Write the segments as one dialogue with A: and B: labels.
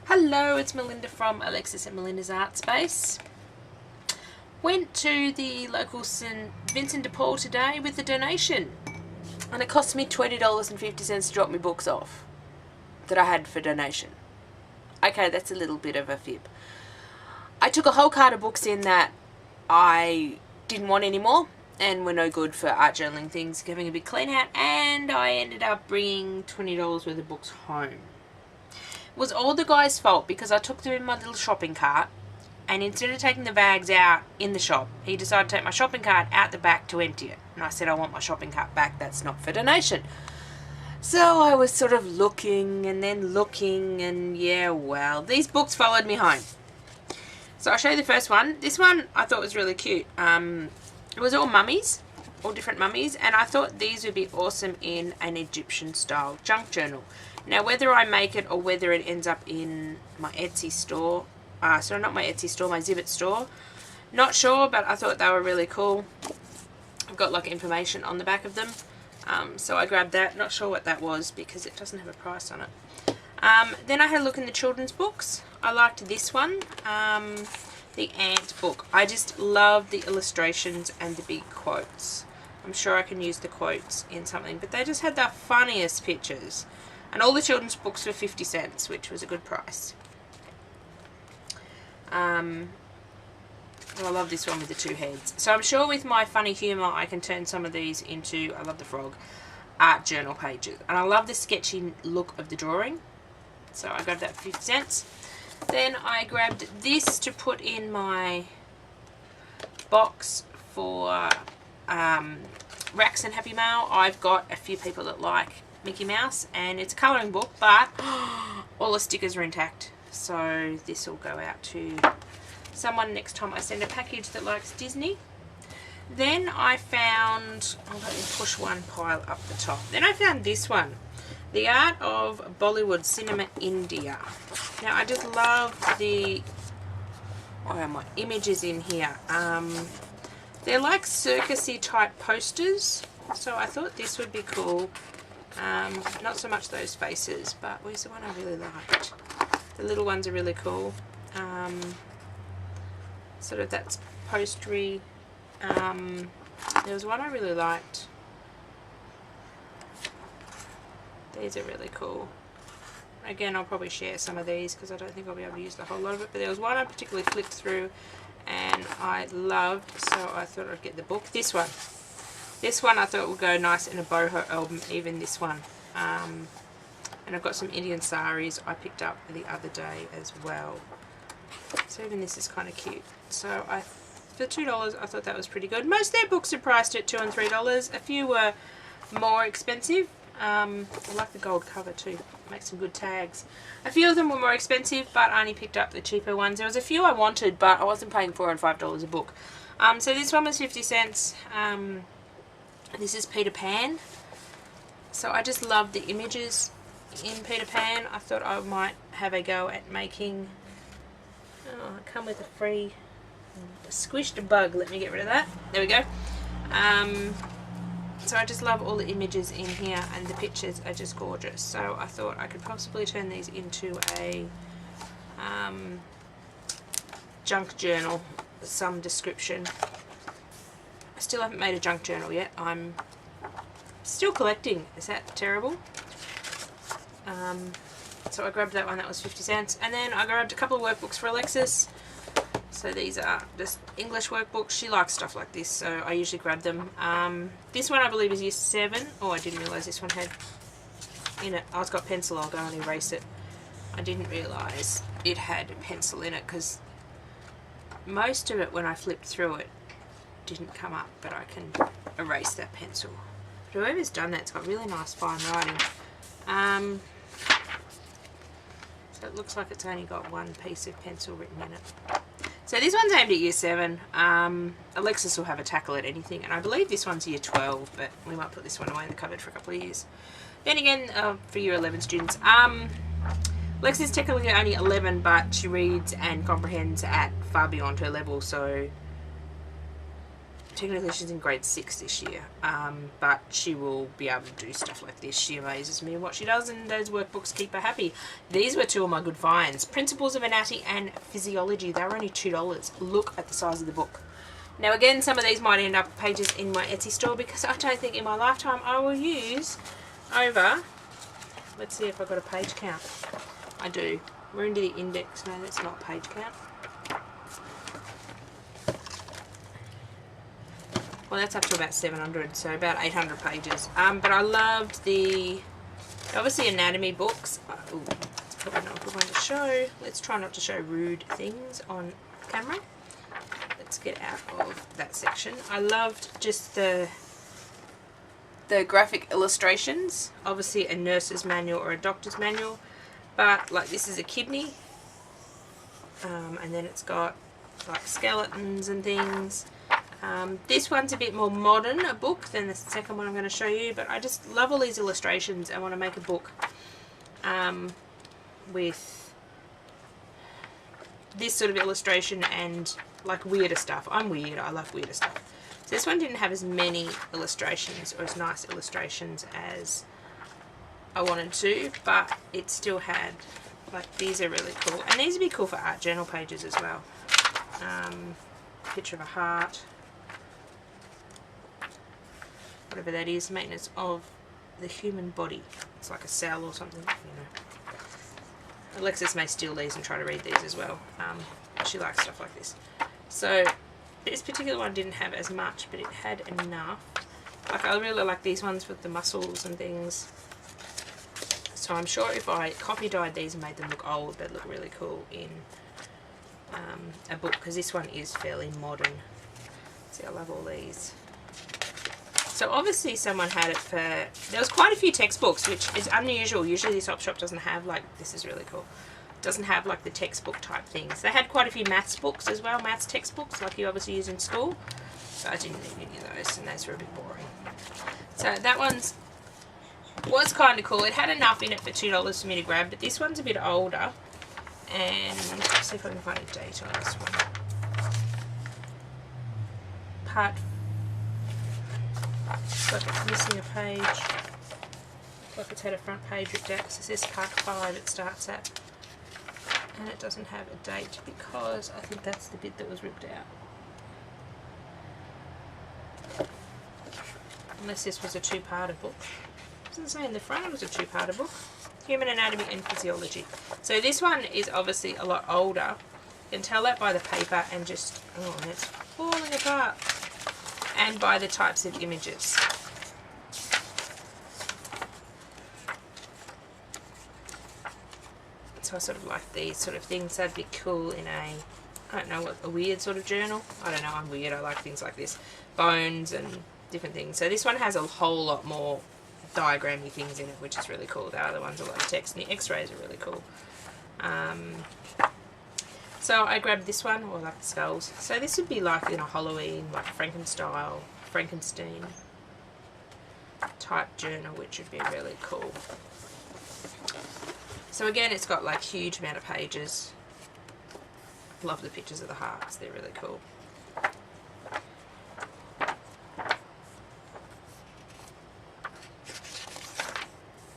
A: Hello, it's Melinda from Alexis and Melinda's Art Space. Went to the local St. Vincent de Paul today with a donation, and it cost me $20.50 to drop my books off that I had for donation. Okay, that's a little bit of a fib. I took a whole cart of books in that I didn't want anymore and were no good for art journaling things, giving a big clean out, and I ended up bringing $20 worth of books home. It was all the guy's fault because I took them in my little shopping cart, and instead of taking the bags out in the shop, he decided to take my shopping cart out the back to empty it. And I said, I want my shopping cart back, that's not for donation. So I was sort of looking and then looking, and yeah, well, these books followed me home. So I'll show you the first one. This one I thought was really cute. It was all mummies, all different mummies, and I thought these would be awesome in an Egyptian style junk journal. Now, whether I make it or whether it ends up in my Etsy store, sorry, not my Etsy store, my Zibbet store, not sure, but I thought they were really cool. I've got like information on the back of them, so I grabbed that. Not sure what that was because it doesn't have a price on it. Then I had a look in the children's books. I liked this one, the Ant book. I just love the illustrations and the big quotes. I'm sure I can use the quotes in something, but they just had the funniest pictures. And all the children's books were 50 cents, which was a good price. I love this one with the two heads. So I'm sure with my funny humour I can turn some of these into, I love the frog, art journal pages. And I love the sketchy look of the drawing. So I grabbed that for 50 cents. Then I grabbed this to put in my box for Racks and Happy Mail. I've got a few people that like Mickey Mouse, and it's a colouring book, but all the stickers are intact, so this will go out to someone next time I send a package that likes Disney. Then I found, I'll let me push one pile up the top. Then I found this one, The Art of Bollywood Cinema India. Now I just love the my images in here. They're like circusy type posters, so I thought this would be cool. Not so much those faces, but where's the one I really liked? The little ones are really cool. Sort of that's postery. There was one I really liked. These are really cool. Again, I'll probably share some of these because I don't think I'll be able to use the whole lot of it, but there was one I particularly flicked through and I loved, so I thought I'd get the book. This one. This one I thought would go nice in a boho album, even this one. And I've got some Indian saris I picked up the other day as well. So even this is kind of cute. So for $2 I thought that was pretty good. Most of their books are priced at $2 and $3. A few were more expensive. I like the gold cover too. Makes some good tags. A few of them were more expensive, but I only picked up the cheaper ones. There was a few I wanted, but I wasn't paying $4 and $5 a book. So this one was 50 cents. This is Peter Pan. So I just love the images in Peter Pan. I thought I might have a go at making, I come with a free squished bug. Let me get rid of that. There we go. So I just love all the images in here, and the pictures are just gorgeous. So I thought I could possibly turn these into a junk journal with some description. I still haven't made a junk journal yet. I'm still collecting. Is that terrible? So I grabbed that one. That was 50 cents. And then I grabbed a couple of workbooks for Alexis. So these are just English workbooks. She likes stuff like this, so I usually grab them. This one I believe is year 7. Oh, I didn't realise this one had in it. Oh, it's got pencil. I'll go and erase it. I didn't realise it had a pencil in it because most of it, when I flipped through it, didn't come up, but I can erase that pencil. But whoever's done that, it's got really nice fine writing. So it looks like it's only got one piece of pencil written in it. So this one's aimed at year 7. Alexis will have a tackle at anything, and I believe this one's year 12, but we might put this one away in the cupboard for a couple of years. Then again, for year 11 students, Alexis is technically only 11, but she reads and comprehends at far beyond her level, so technically she's in grade 6 this year, but she will be able to do stuff like this. She amazes me in what she does, and those workbooks keep her happy. These were two of my good finds. Principles of Anatomy and Physiology. They were only $2. Look at the size of the book. Now again, some of these might end up pages in my Etsy store, because I don't think in my lifetime I will use over, let's see if I've got a page count. I do. We're into the index. No, that's not page count. Well, that's up to about 700, so about 800 pages. But I loved the, obviously, anatomy books. Ooh, that's probably not a good one to show. Let's try not to show rude things on camera. Let's get out of that section. I loved just the graphic illustrations. Obviously, a nurse's manual or a doctor's manual, but like this is a kidney, and then it's got like skeletons and things. This one's a bit more modern a book than the second one I'm going to show you, but I just love all these illustrations. I want to make a book with this sort of illustration and like weirder stuff. I'm weird, I love weirder stuff. So this one didn't have as many illustrations or as nice illustrations as I wanted to, but it still had, like, these are really cool, and these would be cool for art journal pages as well. Picture of a heart, whatever that is, maintenance of the human body. It's like a cell or something, you know. Alexis may steal these and try to read these as well. She likes stuff like this. So this particular one didn't have as much, but it had enough. Like, I really like these ones with the muscles and things. So I'm sure if I copy dyed these and made them look old, they'd look really cool in a book, because this one is fairly modern. See, I love all these. So obviously someone had it for, there was quite a few textbooks, which is unusual. Usually this op shop doesn't have, like, this is really cool, doesn't have like the textbook type things. They had quite a few maths books as well, maths textbooks like you obviously use in school, so I didn't need any of those, and those were a bit boring. So that one's was kind of cool. It had enough in it for $2 for me to grab, but this one's a bit older, and let's see if I can find a date on this one. Part, like it's missing a page, like it's had a front page ripped out, so it says part 5 it starts at, and it doesn't have a date because I think that's the bit that was ripped out. Unless this was a two-parter book. It doesn't say in the front it was a two-parter book. Human Anatomy and Physiology. So this one is obviously a lot older. You can tell that by the paper and just, oh, and it's falling apart. And by the types of images. So I sort of like these sort of things. That'd be cool in a, I don't know, what, a weird sort of journal. I don't know, I'm weird. I like things like this. Bones and different things. So this one has a whole lot more diagrammy things in it, which is really cool. The other one's a lot of text, and the x-rays are really cool. So I grabbed this one, or like the skulls. So this would be like in a Halloween, like Frankenstein type journal, which would be really cool. So again, it's got like huge amount of pages. Love the pictures of the hearts, they're really cool.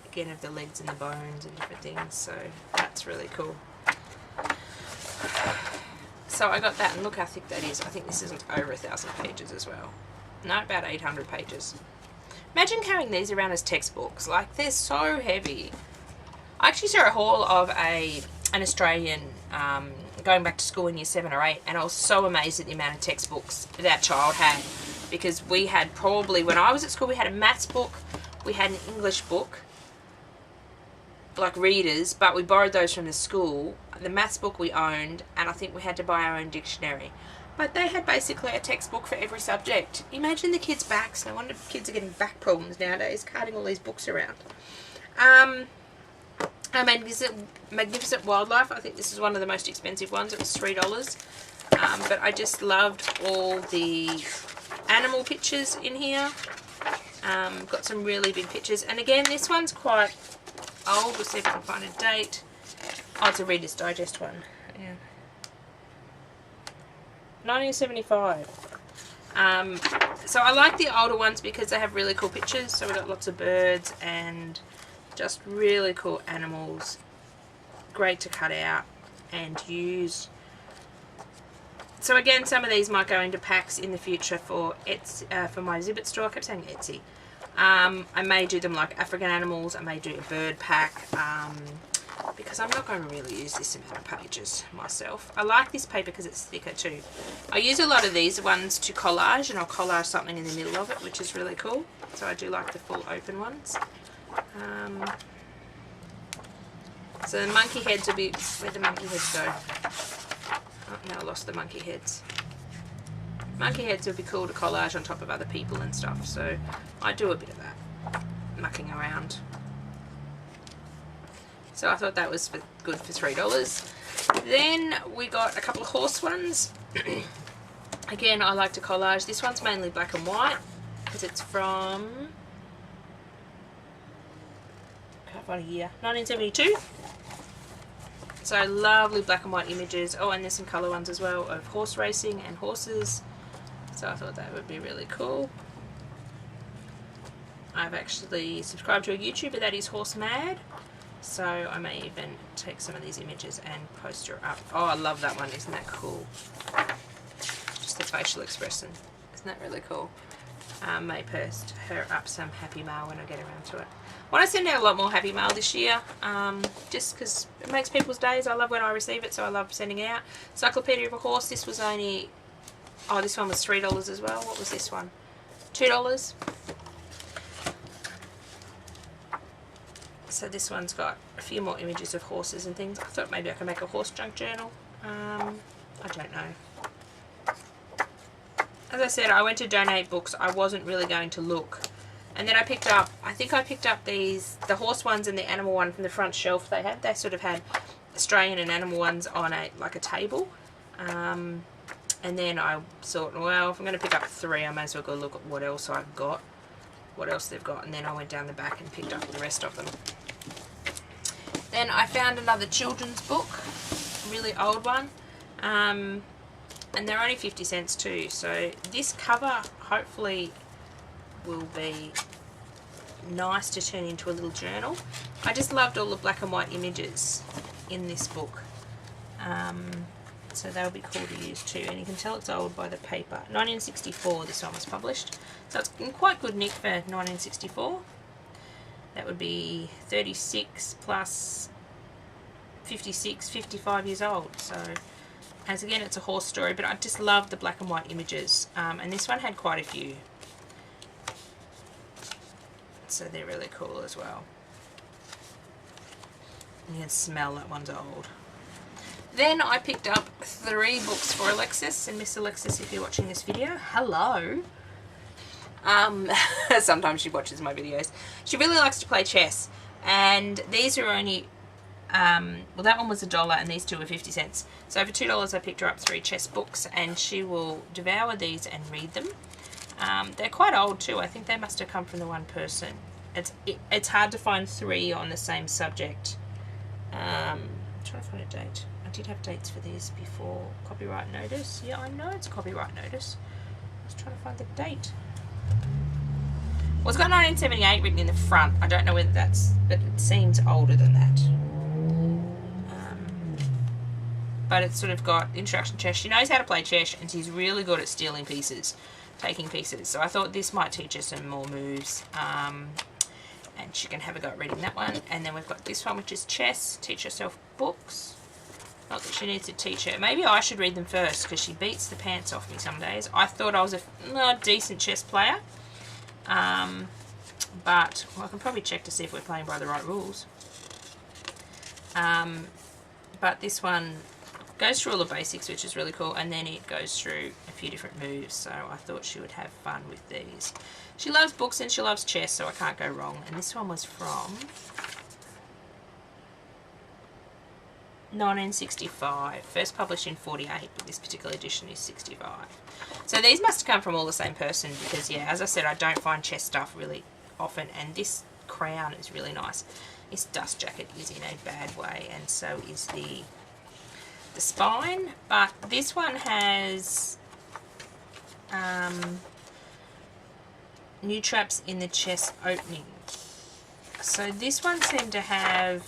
A: Again, of the legs and the bones and different things, so that's really cool. So I got that, and look how thick that is. I think this isn't over 1,000 pages as well. No, about 800 pages. Imagine carrying these around as textbooks. Like, they're so heavy. I actually saw a haul of an Australian going back to school in year 7 or 8, and I was so amazed at the amount of textbooks that child had, because we had probably, when I was at school, we had a maths book, we had an English book, like readers, but we borrowed those from the school. The maths book we owned, and I think we had to buy our own dictionary. But they had basically a textbook for every subject. Imagine the kids' backs. No wonder kids are getting back problems nowadays, carting all these books around. Magnificent Wildlife. I think this is one of the most expensive ones. It was $3. But I just loved all the animal pictures in here. Got some really big pictures. And again, this one's quite old. We'll see if I can find a date. Oh, it's a Reader's Digest one. Yeah. 1975. So I like the older ones because they have really cool pictures. So we've got lots of birds and just really cool animals. Great to cut out and use. So again, some of these might go into packs in the future for my Zibbet store. I kept saying Etsy. I may do them like African animals. I may do a bird pack because I'm not going to really use this amount of pages myself. I like this paper because it's thicker too. I use a lot of these ones to collage, and I'll collage something in the middle of it, which is really cool. So I do like the full open ones. So the monkey heads will be, where'd the monkey heads go? Oh, now I lost the monkey heads. Monkey heads would be cool to collage on top of other people and stuff, so I do a bit of that, mucking around. So I thought that was good for $3. Then we got a couple of horse ones. Again, I like to collage. This one's mainly black and white because it's from, can't find a year, 1972. So lovely black and white images. Oh, and there's some colour ones as well of horse racing and horses. So I thought that would be really cool. I've actually subscribed to a YouTuber that is Horse Mad. So I may even take some of these images and post her up. Oh, I love that one. Isn't that cool? Just the facial expression. Isn't that really cool? May post her up some happy mail when I get around to it. I want to send out a lot more happy mail this year, just because it makes people's days. I love when I receive it, so I love sending it out. Encyclopedia of a Horse. This was only, oh, this one was $3 as well. What was this one? $2. So this one's got a few more images of horses and things. I thought maybe I could make a horse junk journal. I don't know. As I said, I went to donate books. I wasn't really going to look. And then I picked up, I think I picked up these, the horse ones and the animal one from the front shelf they had. They sort of had Australian and animal ones on like a table. And then I thought, well, if I'm going to pick up 3, I may as well go look at what else I've got. What else they've got. And then I went down the back and picked up the rest of them. Then I found another children's book, a really old one. And they're only 50 cents too. So this cover hopefully will be nice to turn into a little journal. I just loved all the black and white images in this book. So they'll be cool to use too. And you can tell it's old by the paper. 1964 this one was published. So it's in quite good nick for 1964. That would be 36 plus 56, 55 years old. So as again, it's a horse story, but I just love the black and white images. And this one had quite a few. So they're really cool as well. You can smell that one's old. Then I picked up 3 books for Alexis, and Miss Alexis, if you're watching this video, hello. Sometimes she watches my videos. She really likes to play chess, and these are only, well, that one was $1 and these 2 were 50 cents. So for $2 I picked her up 3 chess books, and she will devour these and read them. They're quite old too. I think they must have come from the one person. It's hard to find 3 on the same subject. I'm trying to find a date. I did have dates for these before. Copyright notice. Yeah, I know it's copyright notice. I was trying to find the date. Well, it's got 1978 written in the front. I don't know whether that's, but it seems older than that. But it's sort of got introduction to chess. She knows how to play chess, and she's really good at stealing pieces, taking pieces. So I thought this might teach her some more moves. And she can have a go at reading that one. And then we've got this one, which is chess. Teach herself books. Not that she needs to teach her. Maybe I should read them first, because she beats the pants off me some days. I thought I was a decent chess player. But well, I can probably check to see if we're playing by the right rules. But this one goes through all the basics, which is really cool, and then it goes through a few different moves, so I thought she would have fun with these. She loves books and she loves chess, so I can't go wrong. And this one was from 1965, first published in 48, but this particular edition is 65. So these must have come from all the same person, because yeah, as I said, I don't find chess stuff really often, and this crown is really nice. This dust jacket is in a bad way, and so is the spine, but this one has new traps in the chest opening. So this one seemed to have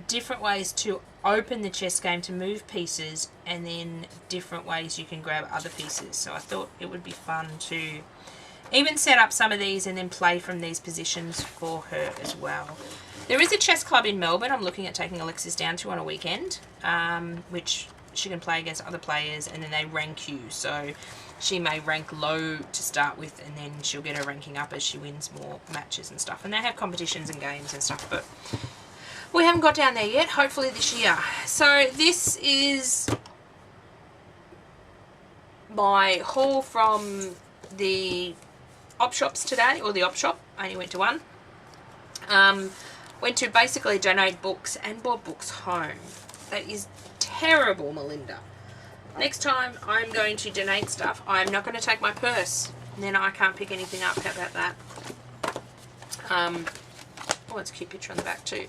A: different ways to open the chess game to move pieces, and then different ways you can grab other pieces. So I thought it would be fun to even set up some of these and then play from these positions for her as well. There is a chess club in Melbourne I'm looking at taking Alexis down to on a weekend, which she can play against other players, and then they rank you. So she may rank low to start with, and then she'll get her ranking up as she wins more matches and stuff. And they have competitions and games and stuff, but we haven't got down there yet, hopefully this year. So this is my haul from the op shops today, or the op shop. I only went to one. Went to basically donate books and bought books home. That is terrible, Melinda. Next time I'm going to donate stuff, I'm not going to take my purse. And then I can't pick anything up. How about that? Oh, it's a cute picture on the back too.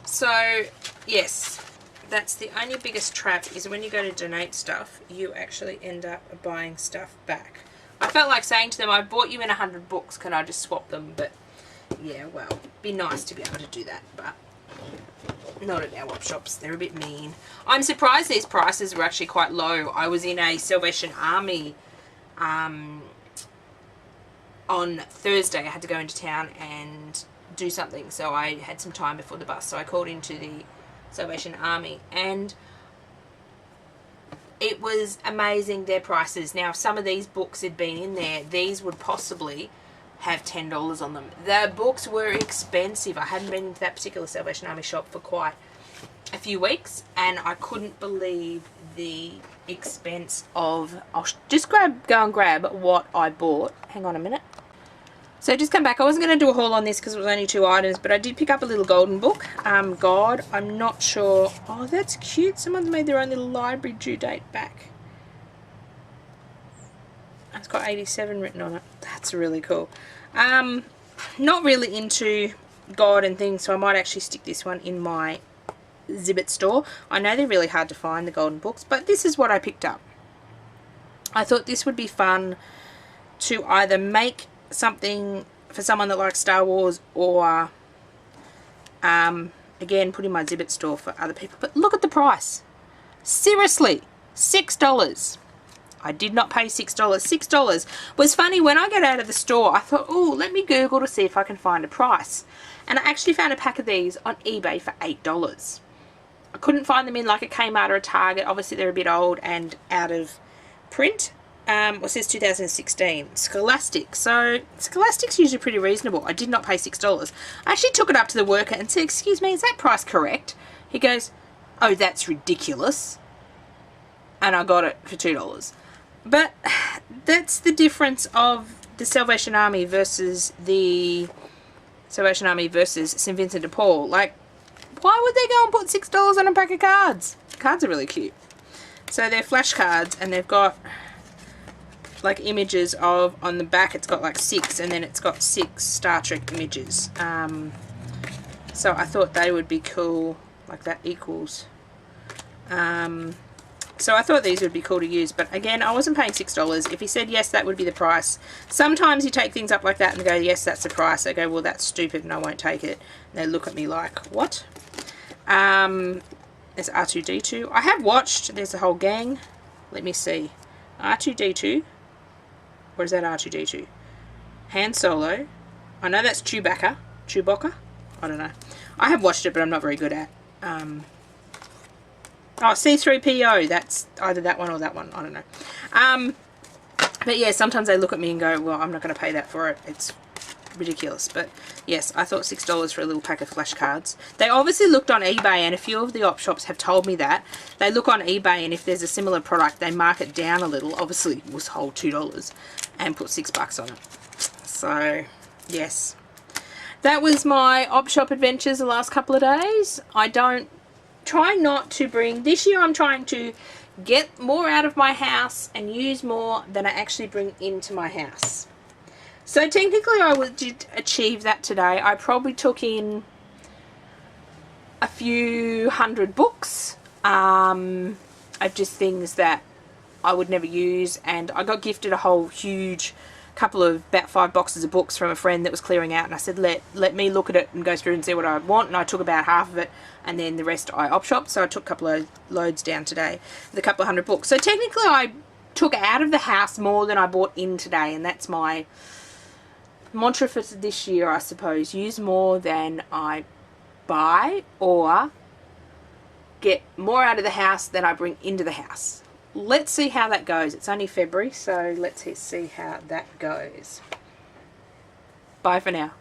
A: So, yes, that's the only biggest trap, is when you go to donate stuff, you actually end up buying stuff back. I felt like saying to them, I bought you in 100 books, can I just swap them? But yeah, well, be nice to be able to do that, but not at our op shops. They're a bit mean. I'm surprised these prices were actually quite low. I was in a Salvation Army on Thursday. I had to go into town and do something, so I had some time before the bus, so I called into the Salvation Army, and it was amazing, their prices. Now, if some of these books had been in there, these would possibly have $10 on them. The books were expensive. I hadn't been into that particular Salvation Army shop for quite a few weeks, and I couldn't believe the expense of... I'll just go and grab what I bought. Hang on a minute. So just come back. I wasn't going to do a haul on this because it was only 2 items, but I did pick up a little golden book. God, I'm not sure. Oh, that's cute. Someone's made their own little library due date back. It's got 87 written on it. That's really cool. Not really into God and things, so I might actually stick this one in my Zibbet store. I know they're really hard to find, the golden books, but this is what I picked up. I thought this would be fun to either make something for someone that likes Star Wars, or again, put in my Zibbet store for other people. But look at the price. Seriously, $6. I did not pay $6. $6 was funny. When I got out of the store, I thought, oh, let me Google to see if I can find a price. And I actually found a pack of these on eBay for $8. I couldn't find them in like a Kmart or a Target. Obviously, they're a bit old and out of print. Well, it says 2016. Scholastic. So, Scholastic's usually pretty reasonable. I did not pay $6. I actually took it up to the worker and said, excuse me, is that price correct? He goes, oh, that's ridiculous. And I got it for $2. But that's the difference of the Salvation Army versus the Salvation Army versus St. Vincent de Paul. Like, why would they go and put $6 on a pack of cards? Cards are really cute. So they're flashcards, and they've got like images of, on the back it's got like 6, and then it's got 6 Star Trek images. So I thought they would be cool, like that equals. So I thought these would be cool to use, but again, I wasn't paying $6. If he said yes, that would be the price. Sometimes you take things up like that and they go, yes, that's the price. I go, well, that's stupid and I won't take it. And they look at me like, what? There's R2-D2. I have watched, there's a whole gang. Let me see. R2-D2. Or is that R2-D2? Han Solo. I know that's Chewbacca. I don't know. I have watched it, but I'm not very good at. Oh, C-3PO. That's either that one or that one. I don't know. But yeah, sometimes they look at me and go, well, I'm not going to pay that for it. It's ridiculous. But yes, I thought $6 for a little pack of flashcards. They obviously looked on eBay, and a few of the op shops have told me that. They look on eBay, and if there's a similar product, they mark it down a little. Obviously, it was whole $2 and put $6 on it. So, yes. That was my op shop adventures the last couple of days. Try not to bring, this year I'm trying to get more out of my house and use more than I actually bring into my house. So technically I did achieve that today. I probably took in a few hundred books of just things that I would never use, and I got gifted a whole huge couple of about 5 boxes of books from a friend that was clearing out, and I said let me look at it and go through and see what I want, and I took about half of it, and then the rest I op-shopped. So I took a couple of loads down today with a couple of 100 books. So technically I took out of the house more than I bought in today, and that's my mantra for this year, I suppose. Use more than I buy, or get more out of the house than I bring into the house. Let's see how that goes. It's only February, so let's see how that goes. Bye for now.